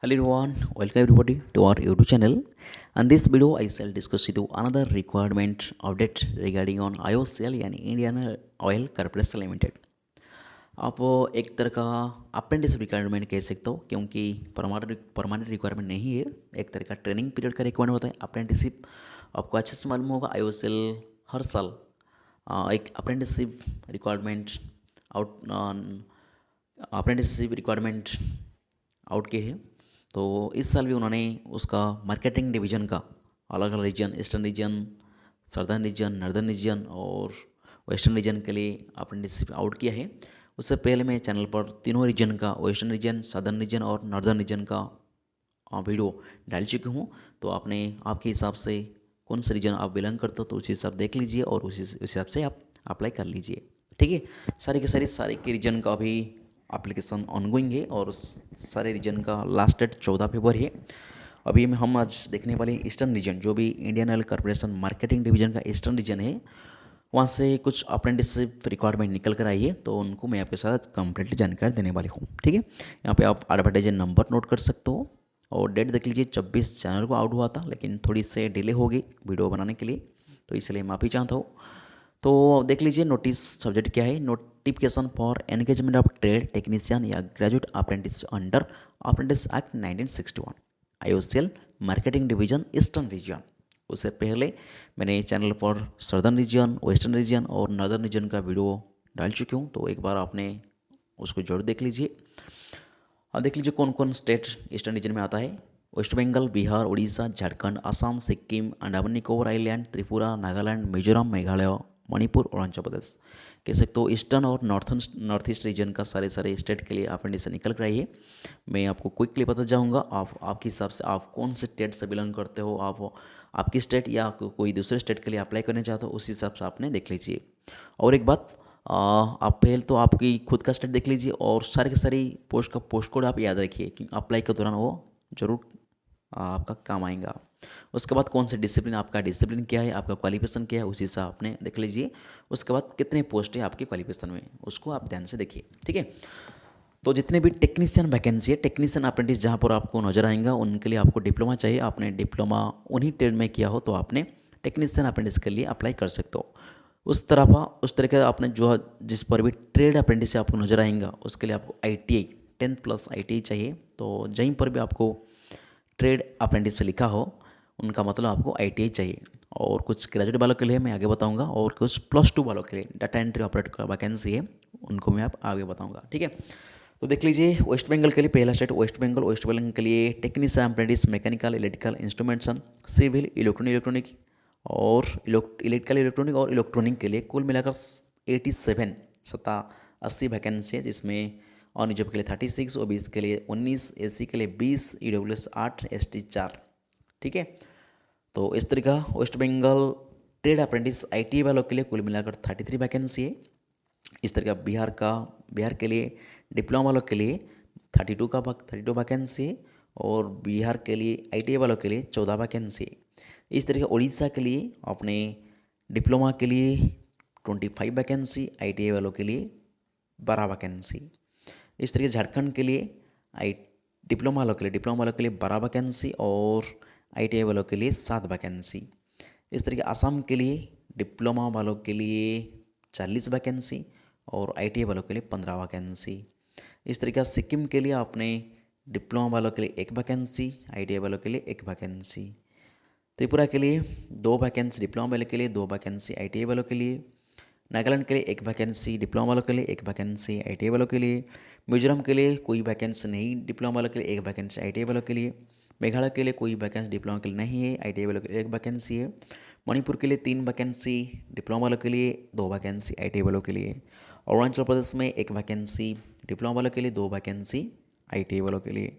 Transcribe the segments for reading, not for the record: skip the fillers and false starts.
Hello everyone, welcome everybody to our YouTube channel. And this video I shall discuss with you another requirement update regarding on IOCL यानी Indian oil corporation limited. आप एक तरह का apprentice requirement कह सकते हो क्योंकि permanent requirement नहीं है. एक तरह का ट्रेनिंग पीरियड का रिक्वायरमेंट होता है अप्रेंटिसिप. आपको अच्छे से मालूम होगा IOCL हर साल एक apprenticeship requirement out apprenticeship requirement out किए हैं. तो इस साल भी उन्होंने उसका मार्केटिंग डिवीज़न का अलग अलग region, eastern region, southern region, northern region और वेस्टर्न रीजन के लिए अप्रेंटिसशिप आउट किया है. उससे पहले मैं चैनल पर तीनों रीजन का, वेस्टर्न रीजन, सदर्न रीजन और नॉर्दर्न रीजन का वीडियो डाल चुकी हूँ. तो आपने आपके हिसाब से कौन सा रीजन आप बिलोंग करते हो तो उसी हिसाब देख लीजिए और उसी हिसाब से आप अप्लाई कर लीजिए. ठीक है. सारे के रीजन का अभी एप्लीकेशन ऑनगोइंग है और सारे रीजन का लास्ट डेट 14 फरवरी है. अभी हम आज देखने वाले ईस्टर्न रीजन, जो भी Indian oil corporation marketing division का ईस्टर्न रीजन है, वहाँ से कुछ अप्रेंटिसशिप रिक्वायरमेंट निकल कर आई है. तो उनको मैं आपके साथ कंप्लीटली जानकारी देने वाली हूँ. ठीक है. यहाँ पे आप एडवर्टाइज नंबर नोट कर सकते हो और डेट देख लीजिए. 24 जनवरी को आउट हुआ था, लेकिन थोड़ी से डिले हो गई वीडियो बनाने के लिए, तो इसलिए माफ़ी चाहता हूँ. तो देख लीजिए नोटिस सब्जेक्ट क्या है. Notification for engagement of trade technician या graduate apprentice under apprentice act 1961 IOCL marketing division eastern region. उससे पहले मैंने चैनल पर सदर्न रीजन, वेस्टर्न रीजन और नॉर्दर्न रीजन का वीडियो डाल चुकी हूँ. तो एक बार आपने उसको जरूर देख लीजिए. और देख लीजिए कौन कौन स्टेट ईस्टर्न रीजन में आता है. वेस्ट बंगाल, बिहार, उड़ीसा, झारखंड, असम, सिक्किम, अंडमान निकोबार आइलैंड, त्रिपुरा, नागालैंड, मिजोरम, मेघालय, मणिपुर और अरुणाचल प्रदेश. कह सकते हो ईस्टर्न और नॉर्थ ईस्ट रीजन का सारे स्टेट के लिए अप्रेंटिस निकल कर आई है. मैं आपको क्विकली बता जाऊंगा. आप आपके हिसाब से आप कौन से स्टेट से बिलोंग करते हो, आप आपकी स्टेट या कोई दूसरे स्टेट के लिए अप्लाई करना चाहते हो, उस हिसाब से आपने देख लीजिए. और एक बात, आप पहले तो आपकी खुद का स्टेट देख लीजिए और सारी की सारी पोस्ट का पोस्ट कोड आप याद रखिए क्योंकि अप्लाई के दौरान वो जरूर आपका काम आएगा. उसके बाद कौन से डिसिप्लिन, आपका डिसिप्लिन क्या है, आपका क्वालिफिकेशन क्या है, उसी से आपने देख लीजिए. उसके बाद कितने पोस्ट है आपके क्वालिफिकेशन में, उसको आप ध्यान से देखिए. ठीक है. तो जितने भी टेक्नीशियन वैकेंसी है, टेक्नीशियन अप्रेंटिस जहाँ पर आपको नजर आएगा, उनके लिए आपको डिप्लोमा चाहिए. आपने डिप्लोमा उन्हीं ट्रेड में किया हो तो आपने टेक्नीशियन अप्रेंटिस के लिए अप्लाई कर सकते हो. उस तरह का आपने जो जिस पर भी ट्रेड अप्रेंटिस आपको नजर आएगा, उसके लिए आपको ITI 10+ ITI चाहिए. तो जहीं पर भी आपको ट्रेड अप्रेंटिस पे लिखा हो, उनका मतलब आपको ITI चाहिए. और कुछ ग्रेजुएट वालों के लिए मैं आगे बताऊंगा और कुछ +2 वालों के लिए डाटा एंट्री ऑपरेटर का वैकेंसी है, उनको मैं आप आगे बताऊंगा. ठीक है. तो देख लीजिए वेस्ट बंगाल के लिए पहला स्टेट वेस्ट बंगाल के लिए technician apprentice mechanical, electrical, instrumentation, civil, electronic और इलेक्ट्रिकल, इलेक्ट्रॉनिक और इलेक्ट्रॉनिक के लिए कुल मिलाकर 87 80 वैकेंसी है, जिसमें और जॉब के लिए 36, OBC के लिए 19, SC के लिए 20, EWS 8, ST 4. ठीक है. तो इस तरीका West Bengal trade apprentice ITI वालों के लिए कुल मिलाकर 33 वैकेंसी है. इस तरह का बिहार के लिए डिप्लोमा वालों के लिए 32 वैकेंसी है और बिहार के लिए ITI वालों के लिए 14 वैकेंसी है. इस तरीके उड़ीसा के लिए अपने डिप्लोमा के लिए 25 वैकेंसी, ITI वालों के लिए 12 वैकेंसी. इस तरीके झारखंड के लिए आई डिप्लोमा वालों के लिए 12 वैकेंसी और ITI वालों के लिए 7 वैकेंसी. इस तरीके असम के लिए डिप्लोमा वालों के लिए 40 वैकेंसी और ITI वालों के लिए 15 वैकेंसी. इस तरीके सिक्किम के लिए आपने डिप्लोमा वालों के लिए 1 वैकेंसी, ITI वालों के लिए 1 वैकेंसी. त्रिपुरा के लिए 2 वैकेंसी, डिप्लोमा वालों के लिए 2 वैकेंसी, ITI वालों के लिए. नागालैंड के लिए 1 वैकेंसी, डिप्लोमा वालों के लिए 1 वैकेंसी, ITI वालों के लिए. मिजोरम के लिए कोई वैकेंसी नहीं, डिप्लोमा वालों के लिए 1 वैकेंसी, ITI वालों के लिए. मेघालय के लिए कोई वैकेंसी डिप्लोमा के लिए नहीं है, ITI वालों के लिए 1 वैकेंसी है. मणिपुर के लिए 3 वैकेंसी, डिप्लोमा वालों के लिए 2 वैकेंसी, ITI वालों के लिए. अरुणाचल प्रदेश में 1 वैकेंसी, डिप्लोमा वालों के लिए 2 वैकेंसी, ITI वालों के लिए.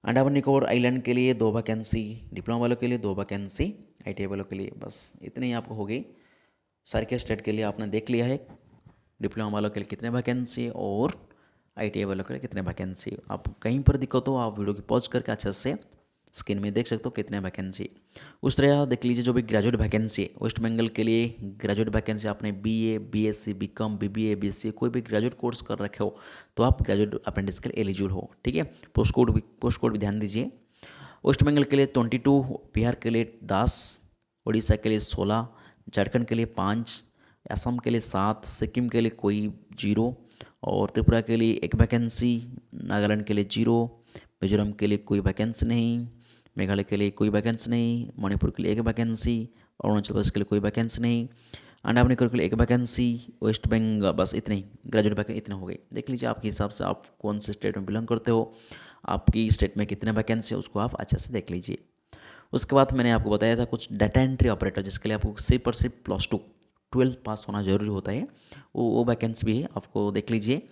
अंडमान निकोबार आइलैंड के लिए 2 वैकेंसी, डिप्लोमा वालों के लिए 2 वैकेंसी, ITI वालों के लिए. बस इतने ही आपको हो गई. सारे के स्टेट के लिए आपने देख लिया है डिप्लोमा वालों के लिए कितने वैकेंसी और ITI वालों के लिए कितने वैकेंसी. आप कहीं पर दिक्कत हो आप वीडियो की पॉज करके अच्छे से स्क्रीन में देख सकते हो कितने वैकेंसी। उस तरह देख लीजिए जो भी ग्रेजुएट वैकेंसी है वेस्ट बंगाल के लिए, ग्रेजुएट वैकेंसी आपने BA, BSc, BCom, BBA, BCA कोई भी ग्रेजुएट कोर्स कर रखे हो तो आप ग्रेजुएट अप्रेंटिस के लिए एलिजिबल हो। ठीक है, पोस्ट कोड भी ध्यान दीजिए। वेस्ट बंगाल के लिए 22, बिहार के लिए 10, उड़ीसा के लिए 16, झारखंड के लिए 5, असम के लिए 7, सिक्किम के लिए कोई 0 और त्रिपुरा के लिए 1 वैकेंसी, नागालैंड के लिए 0, मिजोरम के लिए कोई वैकेंसी नहीं, मेघालय के लिए कोई वैकेंसी नहीं, मणिपुर के लिए 1 वैकेंसी, अरुणाचल प्रदेश के लिए कोई वैकेंसी नहीं, अंडमान निकोबार के लिए 1 वैकेंसी, वेस्ट बंगाल, बस इतने ही ग्रेजुएट वैकेंसी इतने हो गए। देख लीजिए आपके हिसाब से आप कौन से स्टेट में बिलोंग करते हो, आपकी स्टेट में कितने वैकेंसी है उसको आप अच्छे से देख लीजिए। उसके बाद मैंने आपको बताया था कुछ डाटा एंट्री ऑपरेटर जिसके लिए आपको सिर्फ और सिर्फ +2 12 पास होना जरूरी होता है, वो वैकेंसी भी है, आपको देख लीजिए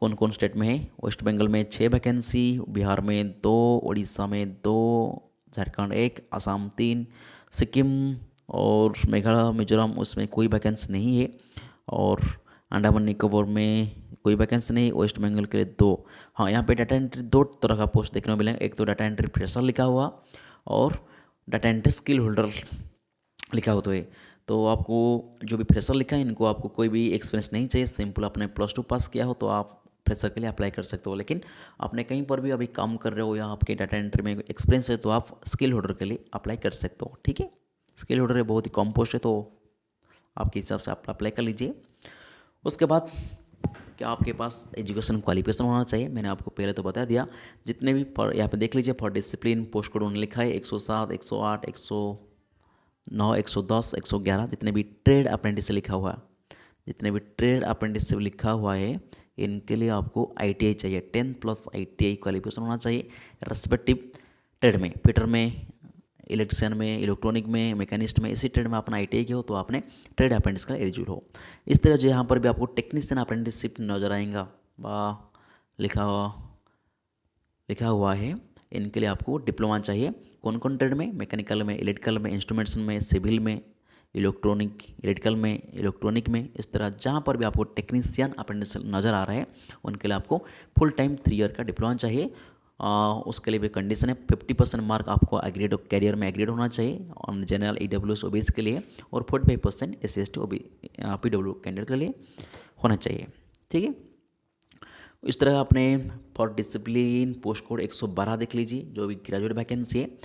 कौन कौन स्टेट में है। वेस्ट बंगाल में 6 वैकेंसी, बिहार में 2, उड़ीसा में 2, झारखंड 1, असम 3, सिक्किम और मेघालय मिजोरम उसमें कोई वैकेंसी नहीं है, और अंडमान निकोबार में कोई वैकेंसी नहीं, वेस्ट बंगाल के लिए 2। हाँ, यहाँ पे डाटा एंट्री 2 तरह का पोस्ट देखने को मिलेगा, एक तो डाटा एंट्री फ्रेशर लिखा हुआ और डाटा एंट्री स्किल होल्डर लिखा हो। तो आपको जो भी फ्रेशर लिखा है इनको आपको कोई भी एक्सपीरियंस नहीं चाहिए, सिंपल आपने +2 पास किया हो तो आप फ्रेशर के लिए अप्लाई कर सकते हो। लेकिन आपने कहीं पर भी अभी काम कर रहे हो या आपके डाटा एंट्री में एक्सपीरियंस है तो आप स्किल होल्डर के लिए अप्लाई कर सकते हो। ठीक है, स्किल होल्डर है बहुत ही कम पोस्ट है तो आपके हिसाब से आप अप्लाई कर लीजिए। उसके बाद क्या आपके पास एजुकेशन क्वालिफिकेशन होना चाहिए, मैंने आपको पहले तो बता दिया। जितने भी यहाँ पे देख लीजिए फॉर डिसिप्लिन पोस्ट कोड उन्होंने लिखा है 107, 108, 109, 110, 111 जितने भी ट्रेड अप्रेंटिस लिखा हुआ है, जितने भी ट्रेड अप्रेंटिस लिखा हुआ है इनके लिए आपको ITI चाहिए, 10+ ITI क्वालिफिकेशन होना चाहिए रेस्पेक्टिव ट्रेड में, फिटर में, इलेक्ट्रिशियन में, इलेक्ट्रॉनिक में, मैकेनिस्ट में, इसी ट्रेड में अपना ITI किया हो तो आपने ट्रेड अप्रेंटिस का एलिजिबल हो। इस तरह जो यहाँ पर भी आपको टेक्नीशियन अप्रेंटिसशिप नजर आएगा लिखा हुआ है, इनके लिए आपको डिप्लोमा चाहिए। कौन कौन ट्रेड में, मैकेनिकल में, इलेक्ट्रिकल में, इंस्ट्रूमेंटेशन में, सिविल में, इलेक्ट्रॉनिक में, इलेक्ट्रॉनिक में, इस तरह जहाँ पर भी आपको टेक्नीशियन अप्रेंटिस नज़र आ रहा है उनके लिए आपको फुल टाइम 3 ईयर का डिप्लोमा चाहिए। उसके लिए भी कंडीशन है 50% मार्क आपको एग्रीड कैरियर में एग्रीड होना चाहिए और जनरल EWS OBC के लिए, और 45% SC ST PW कैंडिडेट के लिए होना चाहिए। ठीक है, इस तरह आपने फॉर डिसिप्लिन पोस्ट कोड 112 देख लीजिए जो भी ग्रेजुएट वैकेंसी है,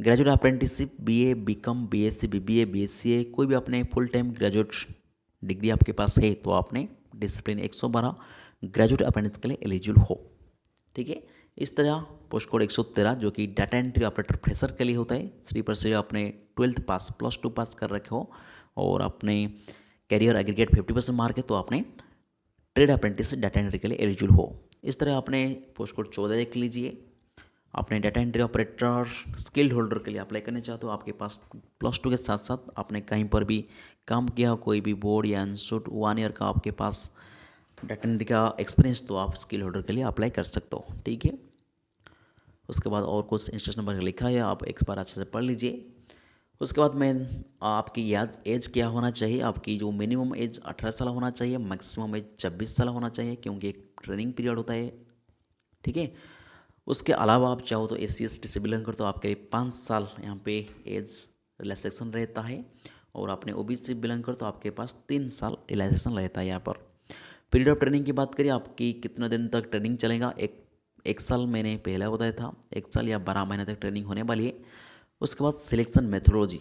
graduate apprenticeship BA, BCom, BSc, BBA, BCA कोई भी अपने फुल टाइम ग्रेजुएट डिग्री आपके पास है तो आपने डिसिप्लिन 112 ग्रेजुएट अप्रेंटिस के लिए एलिजिबल हो। ठीक है, इस तरह पोस्ट कोड 113 जो कि डाटा एंट्री ऑपरेटर फ्रेशर के लिए होता है, सिर्फ और सिर्फ आपने 12th पास +2 पास कर रखे हो और अपने कैरियर एग्रीगेट 50% मार्क है तो आपने ट्रेड अप्रेंटिस डाटा एंट्री के लिए एलिजिबल हो। इस तरह आपने पोस्ट कोड 14 देख लीजिए, आपने data entry operator skilled holder के लिए अप्लाई करना चाहते हो, आपके पास +2 के साथ साथ आपने कहीं पर भी काम किया हो, कोई भी बोर्ड या इंस्टीट्यूट 1 ईयर का आपके पास डाटा एंट्री का एक्सपीरियंस तो आप स्किल होल्डर के लिए अप्लाई कर सकते हो। ठीक है, उसके बाद और कुछ इंस्ट्रक्शन नंबर लिखा है आप एक बार अच्छे से पढ़ लीजिए। उसके बाद मैं आपकी एज क्या होना चाहिए, आपकी जो मिनिमम एज 18 साल होना चाहिए, मैक्सिमम एज 26 साल होना चाहिए क्योंकि एक ट्रेनिंग पीरियड होता है। ठीक है, उसके अलावा आप चाहो तो SC ST से बिलोंग कर तो आपके लिए 5 साल यहाँ पे एज रिलैक्सेशन रहता है, और आपने OBC से बिलोंग कर तो आपके पास 3 साल रिलैक्सेशन रहता है। यहाँ पर पीरियड ऑफ ट्रेनिंग की बात करिए, आपकी कितने दिन तक ट्रेनिंग चलेगा, एक साल मैंने पहले बताया था, 1 साल या 12 महीने तक ट्रेनिंग होने वाली है। उसके बाद सिलेक्शन मेथोडोलॉजी,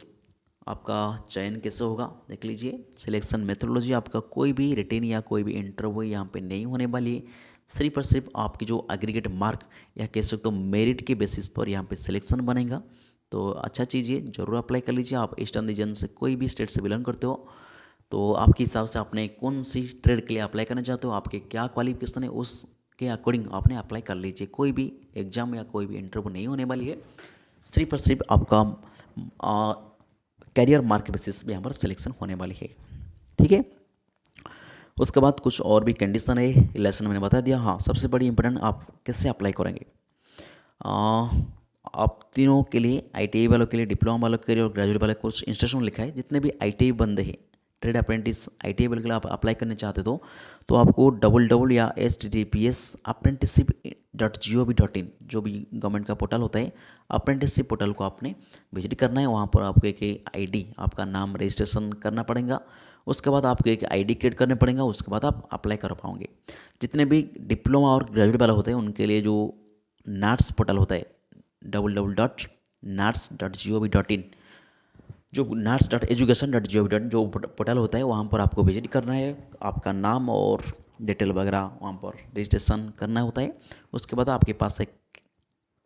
आपका चयन कैसे होगा देख लीजिए। सिलेक्शन मेथोडोलॉजी आपका कोई भी रिटेन या कोई भी इंटरव्यू यहाँ पे नहीं होने वाली है, सिर्फ और सिर्फ आपकी जो एग्रीगेट मार्क या कह सकते हो मेरिट के बेसिस पर यहाँ पे सिलेक्शन बनेगा। तो अच्छा चीज़ ये ज़रूर अप्लाई कर लीजिए। आप ईस्टर्न रीजन से कोई भी स्टेट से बिलोंग करते हो तो आपके हिसाब से आपने कौन सी ट्रेड के लिए अप्लाई करना चाहते हो, आपके क्या क्वालिफिकेशन है उसके अकॉर्डिंग आपने अप्लाई कर लीजिए। कोई भी एग्जाम या कोई भी इंटरव्यू नहीं होने वाली है, सिर्फ और सिर्फ आपका कैरियर मार्क बेसिस पे यहाँ पर सिलेक्शन होने वाली है। ठीक है, उसके बाद कुछ और भी कंडीशन है, लेसन मैंने बता दिया। हाँ, सबसे बड़ी इंपॉर्टेंट आप कैसे अप्लाई करेंगे, आप तीनों के लिए ITI वालों के लिए, डिप्लोमा वालों के लिए और ग्रेजुएट वाले कुछ इंस्ट्रक्शन लिखा है। जितने भी ITI बंदे हैं ट्रेड अप्रेंटिस ITI के लिए आप अप्लाई करना चाहते हो तो आपको www या https apprenticeship.gov.in जो भी गवर्नमेंट का पोर्टल होता है अप्रेंटिसशिप पोर्टल को आपने विजिट करना है। वहाँ पर आपको एक ID आपका नाम रजिस्ट्रेशन करना पड़ेगा। उसके बाद आपको एक ID क्रिएट करना पड़ेगा। उसके बाद आप अप्लाई कर पाओगे। जितने भी डिप्लोमा और ग्रेजुएट वाला होते हैं उनके लिए जो नाट्स पोर्टल होता है www.nats.gov.in जो nats.education.gov.in जो पोर्टल होता है वहाँ पर आपको विजिट करना है। आपका नाम और डिटेल वगैरह वहाँ पर रजिस्ट्रेशन करना होता है। उसके बाद आपके पास एक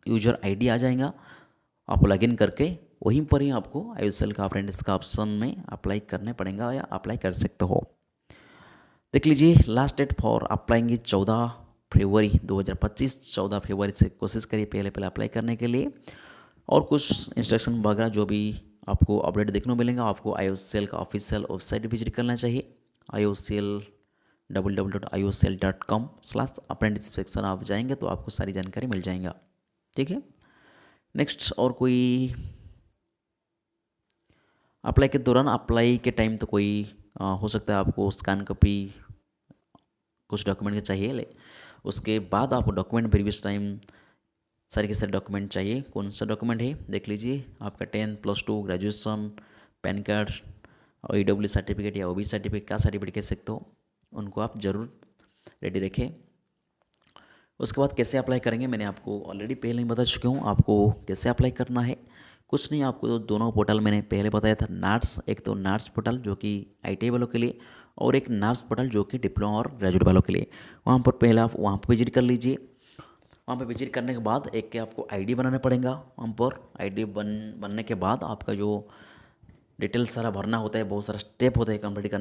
यूजर ID आ जाएगा। आप लॉगिन करके वहीं पर ही आपको IOCL का अप्रेंटिस का ऑप्शन में अप्लाई करने पड़ेगा या अप्लाई कर सकते हो। देख लीजिए लास्ट डेट फॉर अप्लाइंग 14 फरवरी 2025। 14 फरवरी से कोशिश करिए पहले अप्लाई करने के लिए। और कुछ इंस्ट्रक्शन वगैरह जो भी आपको अपडेट देखने को मिलेगा आपको IOCL का ऑफिशियल वेबसाइट विजिट करना चाहिए। IOCL www.iocl.com/अप्रेंटिस सेक्शन आप जाएंगे तो आपको सारी जानकारी मिल जाएगा। ठीक है। नेक्स्ट और कोई अप्लाई के दौरान अप्लाई के टाइम तो कोई हो सकता है आपको स्कैन कॉपी कुछ डॉक्यूमेंट के चाहिए। उसके बाद आपको डॉक्यूमेंट प्रीवियस टाइम सारे के सारे डॉक्यूमेंट चाहिए। कौन सा डॉक्यूमेंट है देख लीजिए। आपका 10 +2 ग्रेजुएशन, पैन कार्ड और EWS सर्टिफिकेट या OBC सर्टिफिकेट का सर्टिफिकेट कह सकते हो, उनको आप ज़रूर रेडी रखें। उसके बाद कैसे अप्लाई करेंगे मैंने आपको ऑलरेडी पहले ही बता चुका हूँ आपको कैसे अप्लाई करना है। कुछ नहीं, आपको दोनों पोर्टल मैंने पहले बताया था नाट्स, एक तो नाट्स पोर्टल जो कि ITI वालों के लिए और एक नाप्स पोर्टल जो कि डिप्लोमा और ग्रेजुएट वालों के लिए। वहाँ पर पहले आप वहाँ पर विजिट कर लीजिए। वहाँ पे विजिट करने के बाद एक के आपको ID बनाना पड़ेगा। वहाँ पर ID बनने के बाद आपका जो डिटेल सारा भरना होता है, बहुत सारा स्टेप होता है कंप्लीट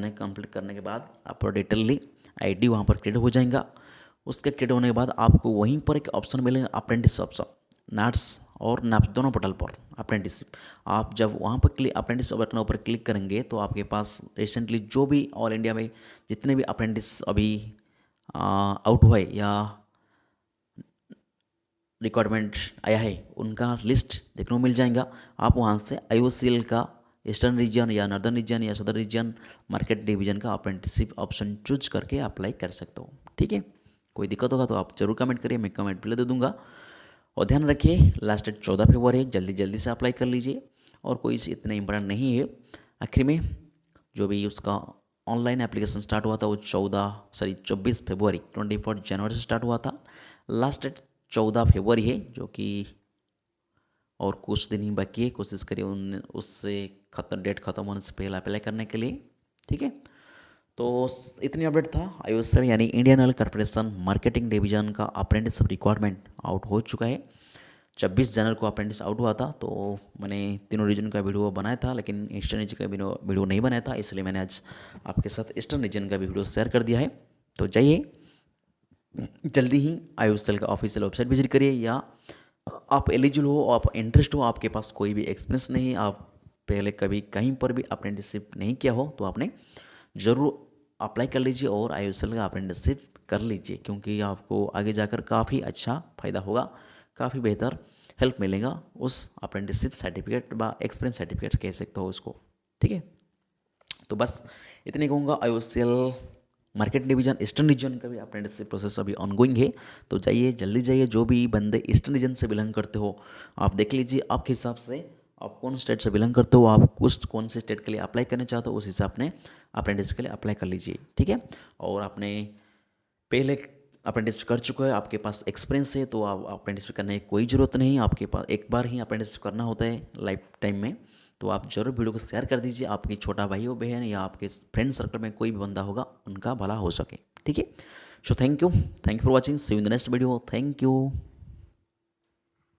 करने के बाद आपका डिटेलली ID वहाँ पर क्रिएट हो जाएगा। उसके क्रिएट होने के बाद आपको वहीं पर एक ऑप्शन मिलेगा अप्रेंटिस ऑप्शन, नाट्स और नाप्स दोनों पोर्टल पर अप्रेंटिसशिप। आप जब वहाँ पर अप्रेंटिस बटन ऊपर क्लिक करेंगे तो आपके पास रिसेंटली जो भी ऑल इंडिया में जितने भी अप्रेंटिस अभी आउट हुए या रिक्वायरमेंट आया है उनका लिस्ट देखने को मिल जाएगा। आप वहाँ से IOCL का ईस्टर्न रीजन या नॉर्दर्न रीजन या सदर रीजन मार्केट डिवीजन का अप्रेंटिसशिप ऑप्शन चूज करके अप्लाई कर सकते हो। ठीक है। कोई दिक्कत होगा तो आप जरूर कमेंट करिए, मैं कमेंट प्ले दे दूंगा। और ध्यान रखिए लास्ट डेट 14 फरवरी है, जल्दी से अप्लाई कर लीजिए। और कोई इतना इंपॉर्टेंट नहीं है। आखिर में जो भी उसका ऑनलाइन एप्लीकेशन स्टार्ट हुआ था वो 24 फरवरी 24 जनवरी से स्टार्ट हुआ था। लास्ट डेट 14 फरवरी है जो कि और कुछ दिन ही बाकी है। कोशिश करिए उससे डेट ख़त्म होने से पहले अप्लाई करने के लिए। ठीक है। तो इतनी अपडेट था। IOCL यानी Indian oil corporation marketing division का अप्रेंटिसशिप रिक्वायरमेंट आउट हो चुका है। 26 जनवरी को अप्रेंटिस आउट हुआ था। तो मैंने तीनों रीजन का वीडियो बनाया था लेकिन ईस्टर्न रीजन का वीडियो नहीं बनाया था, इसलिए मैंने आज आपके साथ ईस्टर्न रीजन का भी वीडियो शेयर कर दिया है। तो जाइए जल्दी ही IOCL का ऑफिशियल वेबसाइट विजिट करिए। या आप एलिजिबल हो, आप इंटरेस्ट हो, आपके पास कोई भी एक्सपीरियंस नहीं, आप पहले कभी कहीं पर भी अप्रेंटिसशिप नहीं किया हो तो आपने ज़रूर अप्लाई कर लीजिए और IOCL का अप्रेंटिसशिप कर लीजिए, क्योंकि आपको आगे जाकर काफ़ी अच्छा फ़ायदा होगा, काफ़ी बेहतर हेल्प मिलेगा उस अप्रेंटिसशिप सर्टिफिकेट व एक्सपीरियंस सर्टिफिकेट कह सकते हो उसको। ठीक है। तो बस इतनी कहूँगा। IOCL market division eastern reason का भी अप्रेंटिसशिप प्रोसेस अभी ऑनगोइंग है। तो जाइए जल्दी जाइए। जो भी बंदे ईस्टर्न रीजन से बिलोंग करते हो आप देख लीजिए आपके हिसाब से आप कौन स्टेट से बिलोंग करते हो, आप कौन से स्टेट के लिए अप्लाई करना चाहते हो, उस हिसाब से अप्रेंटिस के लिए अप्लाई कर लीजिए। ठीक है। और आपने पहले अप्रेंटिस कर चुका है, आपके पास एक्सपीरियंस है, तो आप अप्रेंटिस करने की कोई ज़रूरत नहीं। आपके पास एक बार ही अप्रेंटिस करना होता है लाइफ टाइम में। तो आप जरूर वीडियो को शेयर कर दीजिए, आपकी छोटा भाई हो बहन या आपके फ्रेंड सर्कल में कोई भी बंदा होगा उनका भला हो सके। ठीक है। So thank you for watching. See you in the next video. Thank you.